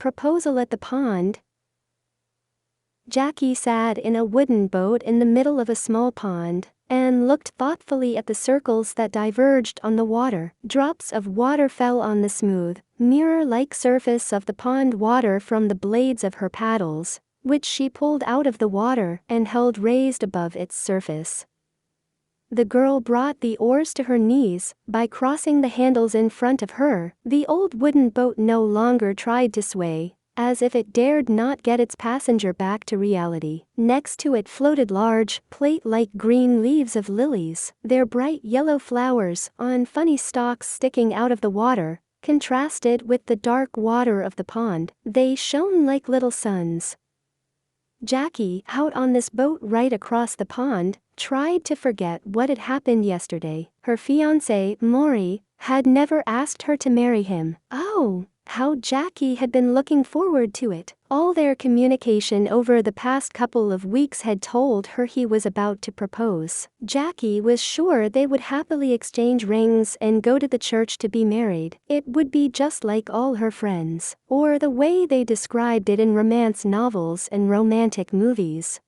proposal at the pond. Jackie sat in a wooden boat in the middle of a small pond and looked thoughtfully at the circles that diverged on the water. Drops of water fell on the smooth, mirror-like surface of the pond water from the blades of her paddles, which she pulled out of the water and held raised above its surface. The girl brought the oars to her knees by crossing the handles in front of her. The old wooden boat no longer tried to sway, as if it dared not get its passenger back to reality. Next to it floated large, plate-like green leaves of lilies, their bright yellow flowers, on funny stalks sticking out of the water, contrasted with the dark water of the pond. They shone like little suns. Jackie, out on this boat right across the pond, tried to forget what had happened yesterday. Her fiancé, Maury, had never asked her to marry him. Oh, how Jackie had been looking forward to it. All their communication over the past couple of weeks had told her he was about to propose. Jackie was sure they would happily exchange rings and go to the church to be married. It would be just like all her friends, or the way they described it in romance novels and romantic movies.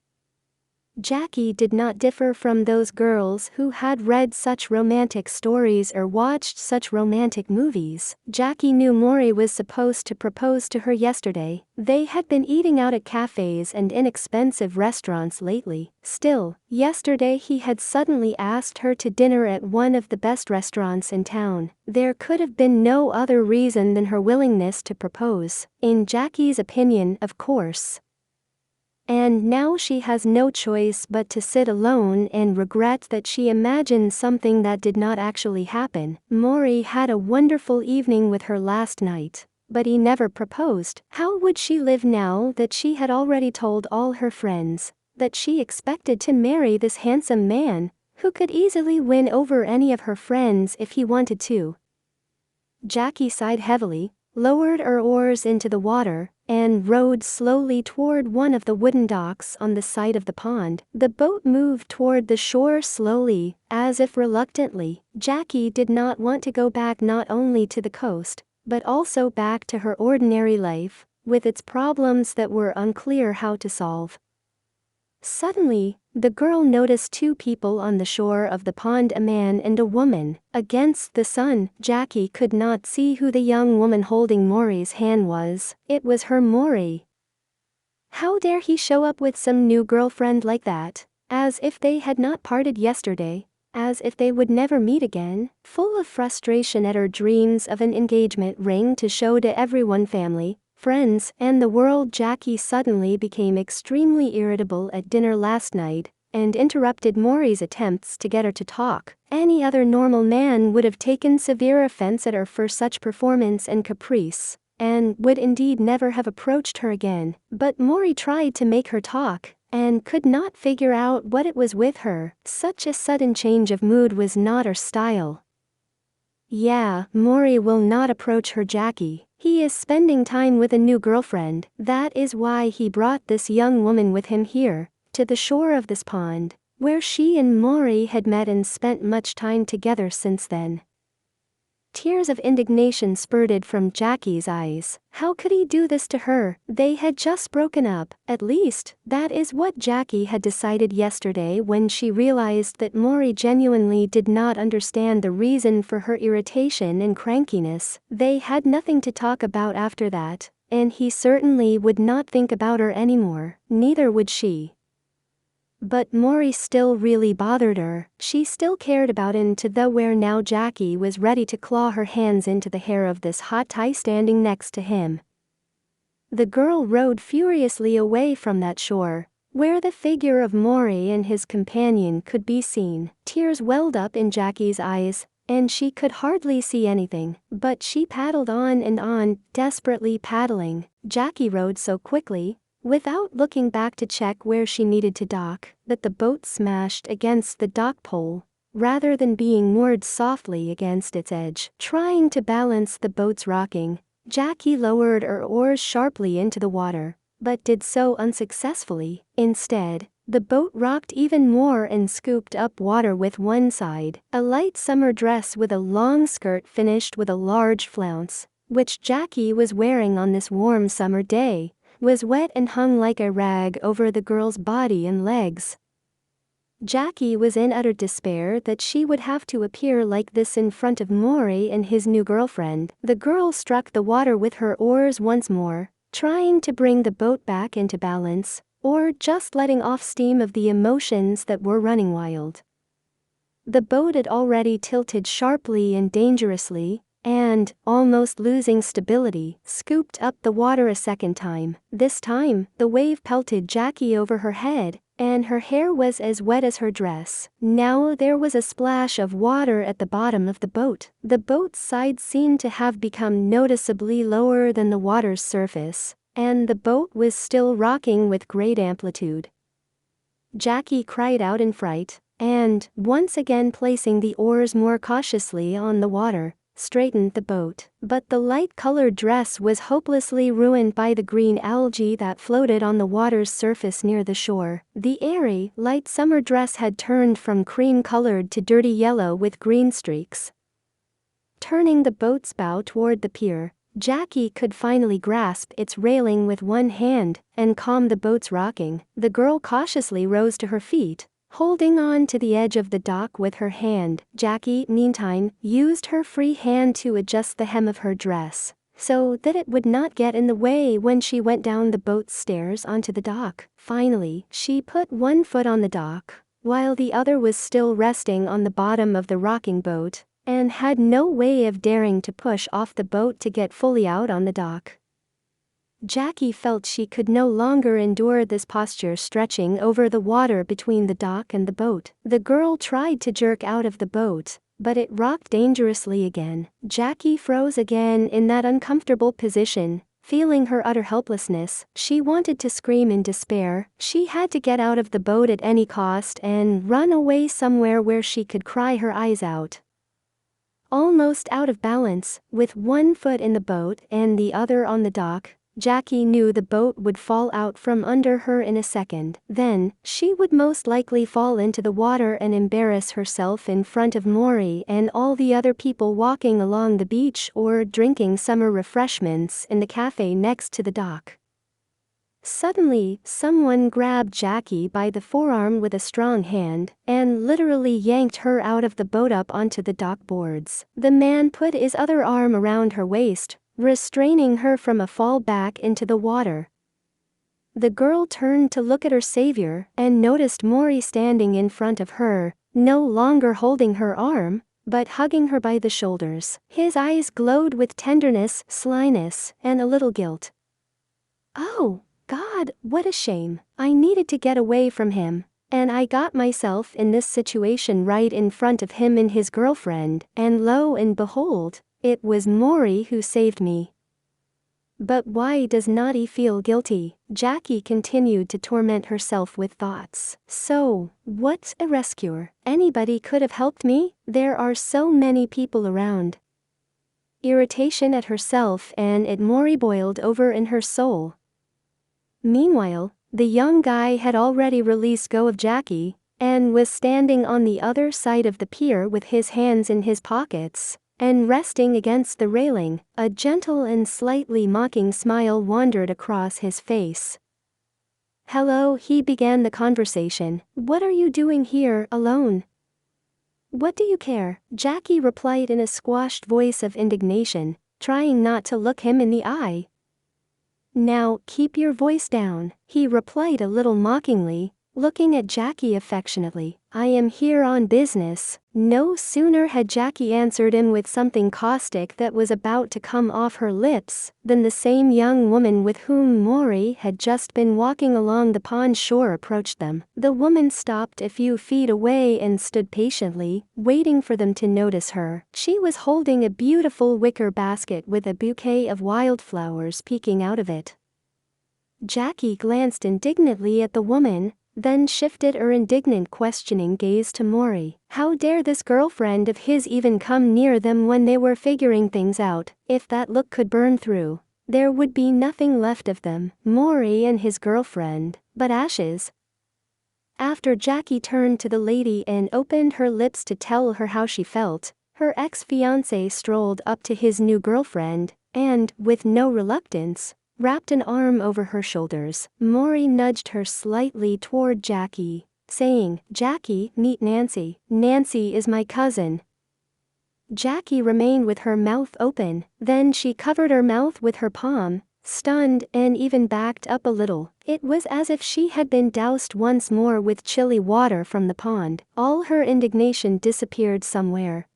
Jackie did not differ from those girls who had read such romantic stories or watched such romantic movies. Jackie knew Maury was supposed to propose to her yesterday. They had been eating out at cafes and inexpensive restaurants lately. Still, yesterday he had suddenly asked her to dinner at one of the best restaurants in town. There could have been no other reason than her willingness to propose. In Jackie's opinion, of course. And now she has no choice but to sit alone and regret that she imagined something that did not actually happen. Maury had a wonderful evening with her last night, but he never proposed. How would she live now that she had already told all her friends that she expected to marry this handsome man, who could easily win over any of her friends if he wanted to? Jackie sighed heavily, lowered her oars into the water, and rowed slowly toward one of the wooden docks on the side of the pond. The boat moved toward the shore slowly, as if reluctantly. Jackie did not want to go back, not only to the coast, but also back to her ordinary life, with its problems that were unclear how to solve. Suddenly, the girl noticed two people on the shore of the pond, a man and a woman. Against the sun, Jackie could not see who the young woman holding Maury's hand was. It was her Maury. How dare he show up with some new girlfriend like that? As if they had not parted yesterday. As if they would never meet again. Full of frustration at her dreams of an engagement ring to show to everyone, family, friends, and the world, Jackie suddenly became extremely irritable at dinner last night and interrupted Maury's attempts to get her to talk. Any other normal man would have taken severe offense at her for such performance and caprice, and would indeed never have approached her again. But Maury tried to make her talk and could not figure out what it was with her. Such a sudden change of mood was not her style. Yeah, Maury will not approach her, Jackie. He is spending time with a new girlfriend. That is why he brought this young woman with him here, to the shore of this pond, where she and Maury had met and spent much time together since then. Tears of indignation spurted from Jackie's eyes. How could he do this to her? They had just broken up. At least, that is what Jackie had decided yesterday when she realized that Maury genuinely did not understand the reason for her irritation and crankiness. They had nothing to talk about after that, and he certainly would not think about her anymore. Neither would she. But Maury still really bothered her. She still cared about him to the where now Jackie was ready to claw her hands into the hair of this hot tie standing next to him. The girl rowed furiously away from that shore, where the figure of Maury and his companion could be seen. Tears welled up in Jackie's eyes, and she could hardly see anything. But she paddled on, desperately paddling. Jackie rowed so quickly, without looking back to check where she needed to dock, that the boat smashed against the dock pole, rather than being moored softly against its edge. Trying to balance the boat's rocking, Jackie lowered her oars sharply into the water, but did so unsuccessfully. Instead, the boat rocked even more and scooped up water with one side. A light summer dress with a long skirt finished with a large flounce, which Jackie was wearing on this warm summer day, was wet and hung like a rag over the girl's body and legs. Jackie was in utter despair that she would have to appear like this in front of Maury and his new girlfriend. The girl struck the water with her oars once more, trying to bring the boat back into balance, or just letting off steam of the emotions that were running wild. The boat had already tilted sharply and dangerously, and, almost losing stability, scooped up the water a second time. This time, the wave pelted Jackie over her head, and her hair was as wet as her dress. Now there was a splash of water at the bottom of the boat. The boat's sides seemed to have become noticeably lower than the water's surface, and the boat was still rocking with great amplitude. Jackie cried out in fright, and, once again placing the oars more cautiously on the water, straightened the boat. But the light-colored dress was hopelessly ruined by the green algae that floated on the water's surface near the shore. The airy, light summer dress had turned from cream-colored to dirty yellow with green streaks. Turning the boat's bow toward the pier, Jackie could finally grasp its railing with one hand and calm the boat's rocking. The girl cautiously rose to her feet, holding on to the edge of the dock with her hand. Jackie, meantime, used her free hand to adjust the hem of her dress, so that it would not get in the way when she went down the boat's stairs onto the dock. Finally, she put one foot on the dock, while the other was still resting on the bottom of the rocking boat, and had no way of daring to push off the boat to get fully out on the dock. Jackie felt she could no longer endure this posture, stretching over the water between the dock and the boat. The girl tried to jerk out of the boat, but it rocked dangerously again. Jackie froze again in that uncomfortable position, feeling her utter helplessness. She wanted to scream in despair. She had to get out of the boat at any cost and run away somewhere where she could cry her eyes out. Almost out of balance, with one foot in the boat and the other on the dock, Jackie knew the boat would fall out from under her in a second. Then, she would most likely fall into the water and embarrass herself in front of Maury and all the other people walking along the beach or drinking summer refreshments in the cafe next to the dock. Suddenly, someone grabbed Jackie by the forearm with a strong hand and literally yanked her out of the boat up onto the dock boards. The man put his other arm around her waist, restraining her from a fall back into the water. The girl turned to look at her savior and noticed Maury standing in front of her, no longer holding her arm, but hugging her by the shoulders. His eyes glowed with tenderness, slyness, and a little guilt. "Oh, God, what a shame. I needed to get away from him, and I got myself in this situation right in front of him and his girlfriend, and lo and behold, it was Maury who saved me. But why does not he feel guilty?" Jackie continued to torment herself with thoughts. "So, what's a rescuer? Anybody could have helped me? There are so many people around." Irritation at herself and at Maury boiled over in her soul. Meanwhile, the young guy had already released go of Jackie, and was standing on the other side of the pier with his hands in his pockets, and resting against the railing. A gentle and slightly mocking smile wandered across his face. "Hello," he began the conversation. "What are you doing here, alone?" "What do you care?" Jackie replied in a squashed voice of indignation, trying not to look him in the eye. "Now, keep your voice down," he replied a little mockingly, looking at Jackie affectionately. "I am here on business." No sooner had Jackie answered him with something caustic that was about to come off her lips, than the same young woman with whom Maury had just been walking along the pond shore approached them. The woman stopped a few feet away and stood patiently, waiting for them to notice her. She was holding a beautiful wicker basket with a bouquet of wildflowers peeking out of it. Jackie glanced indignantly at the woman, then shifted her indignant questioning gaze to Maury. How dare this girlfriend of his even come near them when they were figuring things out? If that look could burn through, there would be nothing left of them, Maury and his girlfriend, but ashes. After Jackie turned to the lady and opened her lips to tell her how she felt, her ex-fiancé strolled up to his new girlfriend and, with no reluctance, wrapped an arm over her shoulders. Maury nudged her slightly toward Jackie, saying, "Jackie, meet Nancy. Nancy is my cousin." Jackie remained with her mouth open, then she covered her mouth with her palm, stunned, and even backed up a little. It was as if she had been doused once more with chilly water from the pond. All her indignation disappeared somewhere.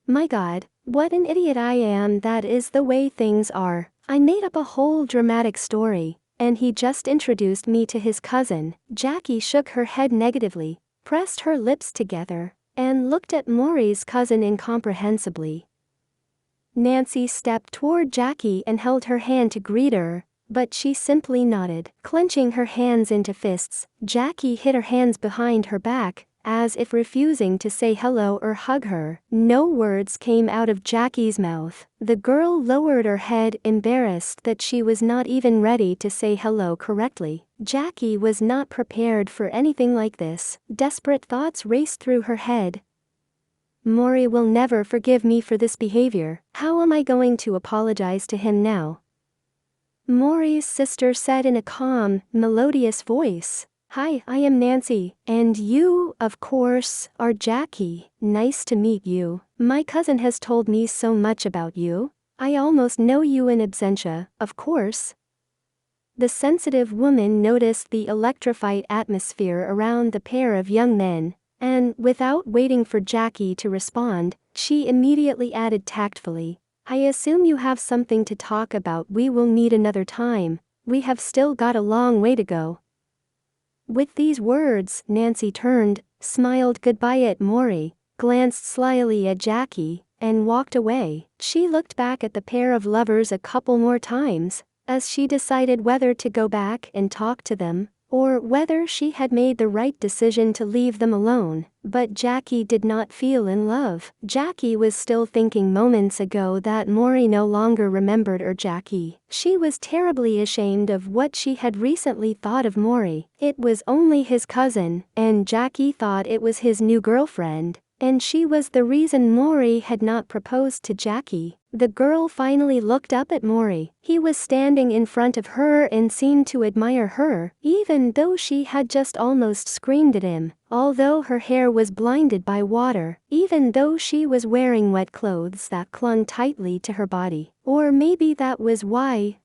"My God, what an idiot I am. That is the way things are. I made up a whole dramatic story, and he just introduced me to his cousin." Jackie shook her head negatively, pressed her lips together, and looked at Maury's cousin incomprehensibly. Nancy stepped toward Jackie and held her hand to greet her, but she simply nodded. Clenching her hands into fists, Jackie hid her hands behind her back, as if refusing to say hello or hug her. No words came out of Jackie's mouth. The girl lowered her head, embarrassed that she was not even ready to say hello correctly. Jackie was not prepared for anything like this. Desperate thoughts raced through her head. Maury will never forgive me for this behavior. How am I going to apologize to him now? Maury's sister said in a calm, melodious voice, "Hi, I am Nancy, and you, of course, are Jackie. Nice to meet you. My cousin has told me so much about you. I almost know you in absentia, of course." The sensitive woman noticed the electrified atmosphere around the pair of young men, and, without waiting for Jackie to respond, she immediately added tactfully, "I assume you have something to talk about. We will meet another time. We have still got a long way to go." With these words, Nancy turned, smiled goodbye at Maury, glanced slyly at Jackie, and walked away. She looked back at the pair of lovers a couple more times, as she decided whether to go back and talk to them, or whether she had made the right decision to leave them alone. But Jackie did not feel in love. Jackie was still thinking moments ago that Maury no longer remembered her Jackie. She was terribly ashamed of what she had recently thought of Maury. It was only his cousin, and Jackie thought it was his new girlfriend, and she was the reason Maury had not proposed to Jackie. The girl finally looked up at Maury. He was standing in front of her and seemed to admire her, even though she had just almost screamed at him. Although her hair was blinded by water, even though she was wearing wet clothes that clung tightly to her body. Or maybe that was why.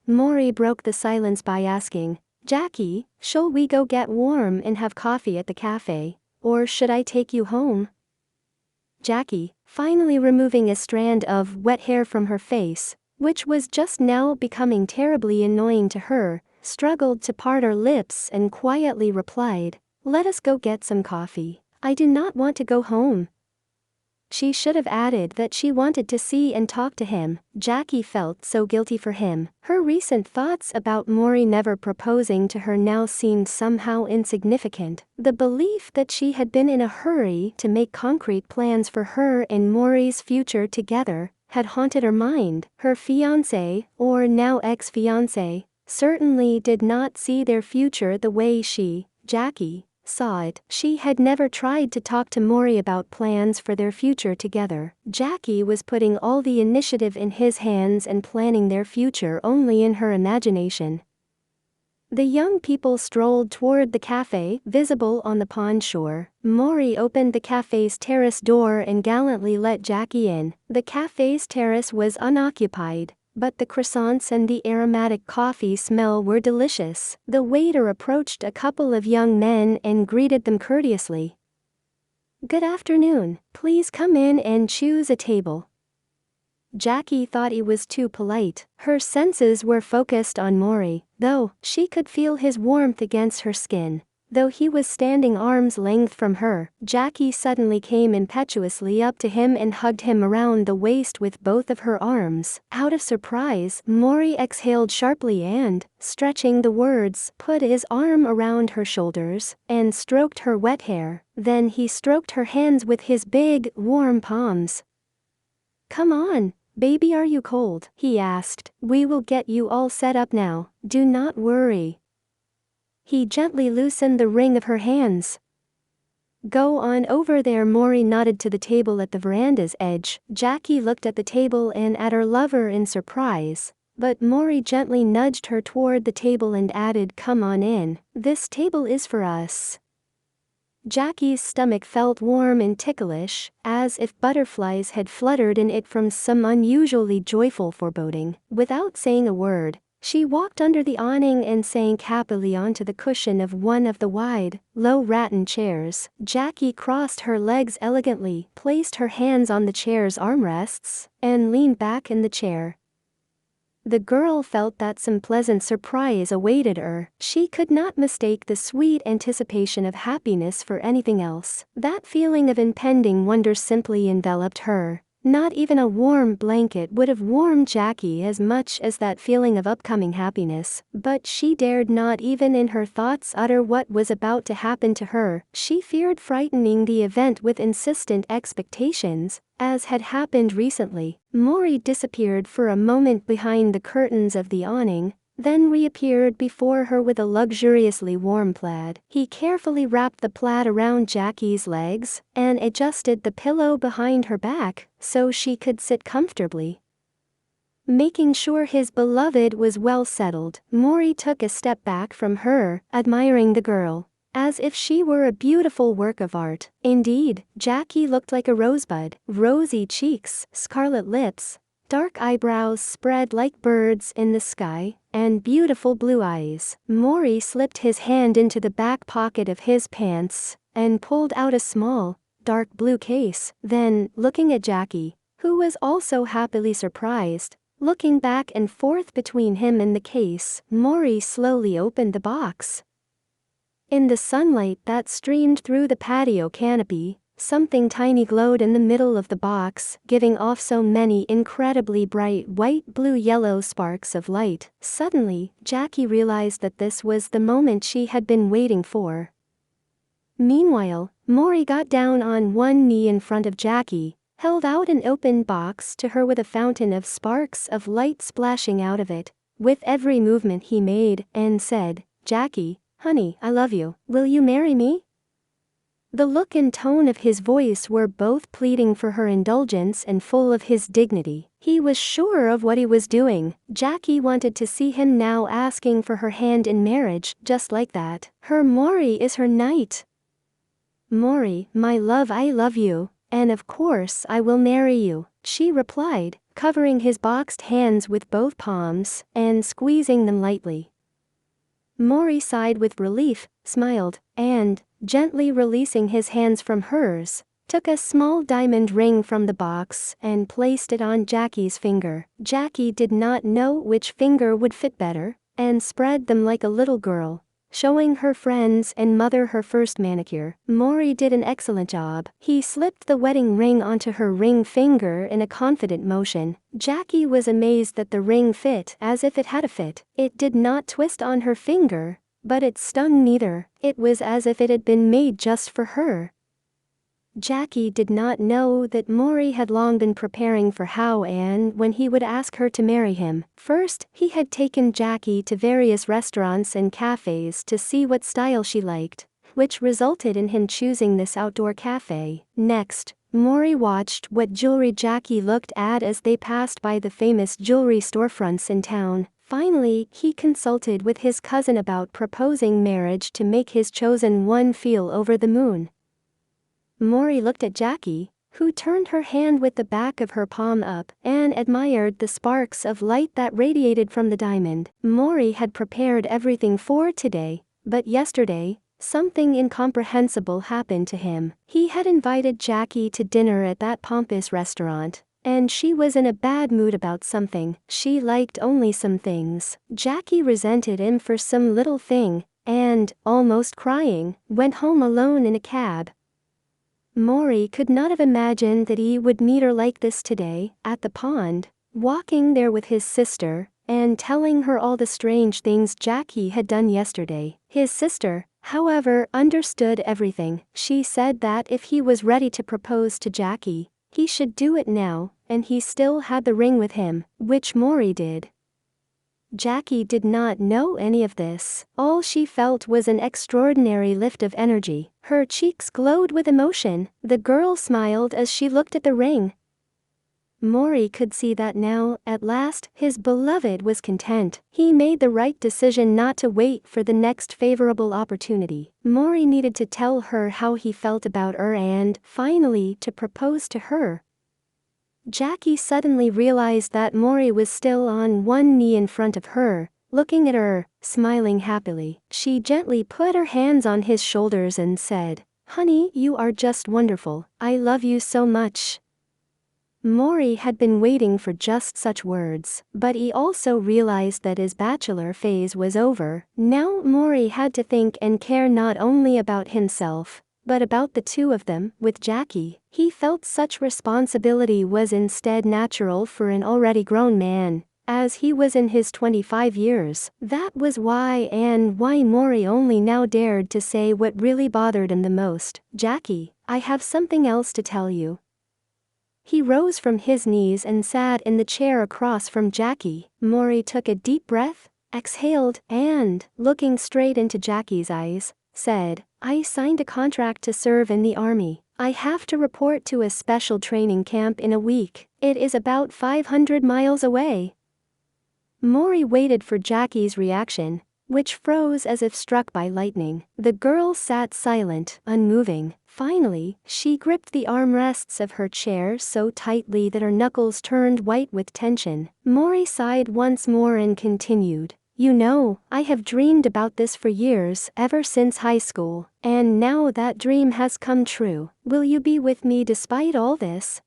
Maury broke the silence by asking, "Jackie, shall we go get warm and have coffee at the cafe? Or should I take you home?" Jackie, finally removing a strand of wet hair from her face, which was just now becoming terribly annoying to her, struggled to part her lips and quietly replied, "Let us go get some coffee. I do not want to go home." She should have added that she wanted to see and talk to him. Jackie felt so guilty for him. Her recent thoughts about Maury never proposing to her now seemed somehow insignificant. The belief that she had been in a hurry to make concrete plans for her and Maury's future together had haunted her mind. Her fiancé, or now ex-fiancé, certainly did not see their future the way she, Jackie, saw it. She had never tried to talk to Maury about plans for their future together. Jackie was putting all the initiative in his hands and planning their future only in her imagination. The young people strolled toward the cafe, visible on the pond shore. Maury opened the cafe's terrace door and gallantly let Jackie in. The cafe's terrace was unoccupied, but the croissants and the aromatic coffee smell were delicious. The waiter approached a couple of young men and greeted them courteously. "Good afternoon. Please come in and choose a table." Jackie thought he was too polite. Her senses were focused on Maury, though she could feel his warmth against her skin. Though he was standing arm's length from her, Jackie suddenly came impetuously up to him and hugged him around the waist with both of her arms. Out of surprise, Maury exhaled sharply and, stretching the words, put his arm around her shoulders and stroked her wet hair. Then he stroked her hands with his big, warm palms. "Come on, baby, are you cold?" he asked. "We will get you all set up now, do not worry." He gently loosened the ring of her hands. Go on over there. Maury nodded to the table at the veranda's edge. Jackie looked at the table and at her lover in surprise, but Maury gently nudged her toward the table and added, "Come on in. This table is for us." Jackie's stomach felt warm and ticklish, as if butterflies had fluttered in it from some unusually joyful foreboding. Without saying a word, she walked under the awning and sank happily onto the cushion of one of the wide, low rattan chairs. Jackie crossed her legs elegantly, placed her hands on the chair's armrests, and leaned back in the chair. The girl felt that some pleasant surprise awaited her. She could not mistake the sweet anticipation of happiness for anything else. That feeling of impending wonder simply enveloped her. Not even a warm blanket would have warmed Jackie as much as that feeling of upcoming happiness, but she dared not even in her thoughts utter what was about to happen to her. She feared frightening the event with insistent expectations, as had happened recently. Maury disappeared for a moment behind the curtains of the awning, then reappeared before her with a luxuriously warm plaid. He carefully wrapped the plaid around Jackie's legs and adjusted the pillow behind her back so she could sit comfortably. Making sure his beloved was well settled, Maury took a step back from her, admiring the girl as if she were a beautiful work of art. Indeed, Jackie looked like a rosebud. Rosy cheeks, scarlet lips, dark eyebrows spread like birds in the sky, and beautiful blue eyes. Maury slipped his hand into the back pocket of his pants and pulled out a small, dark blue case. Then, looking at Jackie, who was also happily surprised, looking back and forth between him and the case, Maury slowly opened the box. In the sunlight that streamed through the patio canopy, something tiny glowed in the middle of the box, giving off so many incredibly bright white-blue-yellow sparks of light. Suddenly, Jackie realized that this was the moment she had been waiting for. Meanwhile, Maury got down on one knee in front of Jackie, held out an open box to her with a fountain of sparks of light splashing out of it, with every movement he made, and said, "Jackie, honey, I love you. Will you marry me?" The look and tone of his voice were both pleading for her indulgence and full of his dignity. He was sure of what he was doing. Jackie wanted to see him now asking for her hand in marriage, just like that. Her Maury is her knight. "Maury, my love, I love you, and of course I will marry you," she replied, covering his boxed hands with both palms and squeezing them lightly. Maury sighed with relief, smiled, and, gently releasing his hands from hers, took a small diamond ring from the box and placed it on Jackie's finger. Jackie did not know which finger would fit better, and spread them like a little girl, showing her friends and mother her first manicure. Maury did an excellent job. He slipped the wedding ring onto her ring finger in a confident motion. Jackie was amazed that the ring fit as if it had a fit. It did not twist on her finger, but it stung neither. It was as if it had been made just for her. Jackie did not know that Maury had long been preparing for how and when he would ask her to marry him. First, he had taken Jackie to various restaurants and cafes to see what style she liked, which resulted in him choosing this outdoor cafe. Next, Maury watched what jewelry Jackie looked at as they passed by the famous jewelry storefronts in town. Finally, he consulted with his cousin about proposing marriage to make his chosen one feel over the moon. Maury looked at Jackie, who turned her hand with the back of her palm up and admired the sparks of light that radiated from the diamond. Maury had prepared everything for today, but yesterday, something incomprehensible happened to him. He had invited Jackie to dinner at that pompous restaurant, and she was in a bad mood about something. She liked only some things. Jackie resented him for some little thing, and, almost crying, went home alone in a cab. Maury could not have imagined that he would meet her like this today, at the pond, walking there with his sister, and telling her all the strange things Jackie had done yesterday. His sister, however, understood everything. She said that if he was ready to propose to Jackie, he should do it now, and he still had the ring with him, which Maury did. Jackie did not know any of this. All she felt was an extraordinary lift of energy. Her cheeks glowed with emotion. The girl smiled as she looked at the ring. Maury could see that now, at last, his beloved was content. He made the right decision not to wait for the next favorable opportunity. Maury needed to tell her how he felt about her and, finally, to propose to her. Jackie suddenly realized that Maury was still on one knee in front of her, looking at her, smiling happily. She gently put her hands on his shoulders and said, "Honey, you are just wonderful. I love you so much." Maury had been waiting for just such words, but he also realized that his bachelor phase was over. Now Maury had to think and care not only about himself, but about the two of them. With Jackie, he felt such responsibility was instead natural for an already grown man, as he was in his 25 years. That was why Maury only now dared to say what really bothered him the most. "Jackie, I have something else to tell you." He rose from his knees and sat in the chair across from Jackie. Maury took a deep breath, exhaled, and, looking straight into Jackie's eyes, said, "I signed a contract to serve in the army. I have to report to a special training camp in a week. It is about 500 miles away." Maury waited for Jackie's reaction, which froze as if struck by lightning. The girl sat silent, unmoving. Finally, she gripped the armrests of her chair so tightly that her knuckles turned white with tension. Maury sighed once more and continued, "You know, I have dreamed about this for years, ever since high school, and now that dream has come true. Will you be with me despite all this?"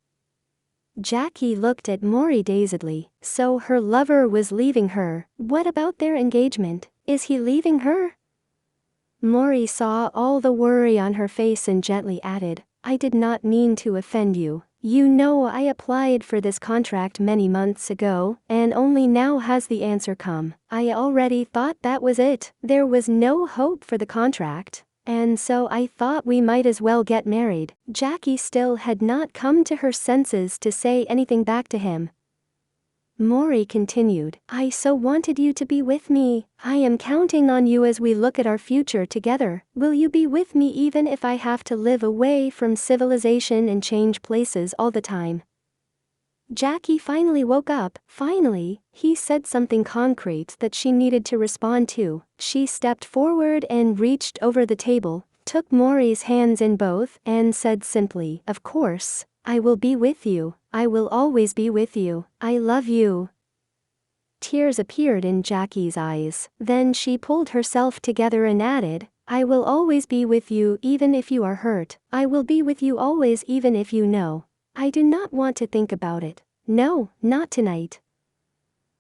Jackie looked at Maury dazedly. So her lover was leaving her. What about their engagement? Is he leaving her? Maury saw all the worry on her face and gently added, "I did not mean to offend you. You know I applied for this contract many months ago, and only now has the answer come. I already thought that was it. There was no hope for the contract. And so I thought we might as well get married." Jackie still had not come to her senses to say anything back to him. Maury continued, "I so wanted you to be with me. I am counting on you as we look at our future together. Will you be with me even if I have to live away from civilization and change places all the time?" Jackie finally woke up. Finally, he said something concrete that she needed to respond to. She stepped forward and reached over the table, took Maury's hands in both, and said simply, "Of course, I will be with you. I will always be with you. I love you." Tears appeared in Jackie's eyes. Then she pulled herself together and added, "I will always be with you even if you are hurt. I will be with you always even if you know. I do not want to think about it. No, not tonight."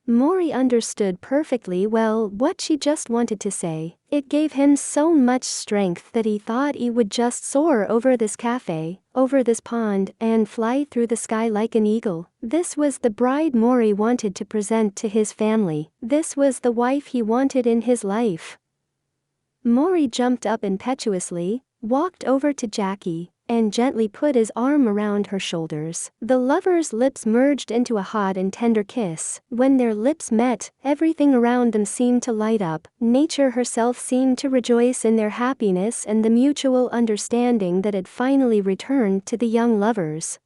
Maury understood perfectly well what she just wanted to say. It gave him so much strength that he thought he would just soar over this cafe, over this pond, and fly through the sky like an eagle. This was the bride Maury wanted to present to his family. This was the wife he wanted in his life. Maury jumped up impetuously, walked over to Jackie, and gently put his arm around her shoulders. The lovers' lips merged into a hot and tender kiss. When their lips met, everything around them seemed to light up. Nature herself seemed to rejoice in their happiness and the mutual understanding that had finally returned to the young lovers.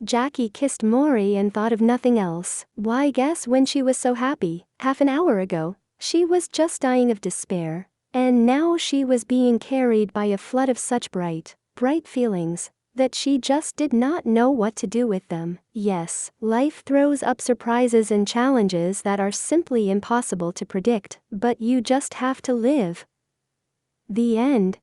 Jackie kissed Maury and thought of nothing else. Why, guess when she was so happy? Half an hour ago. She was just dying of despair. And now she was being carried by a flood of such bright feelings, that she just did not know what to do with them. Yes, life throws up surprises and challenges that are simply impossible to predict, but you just have to live. The end.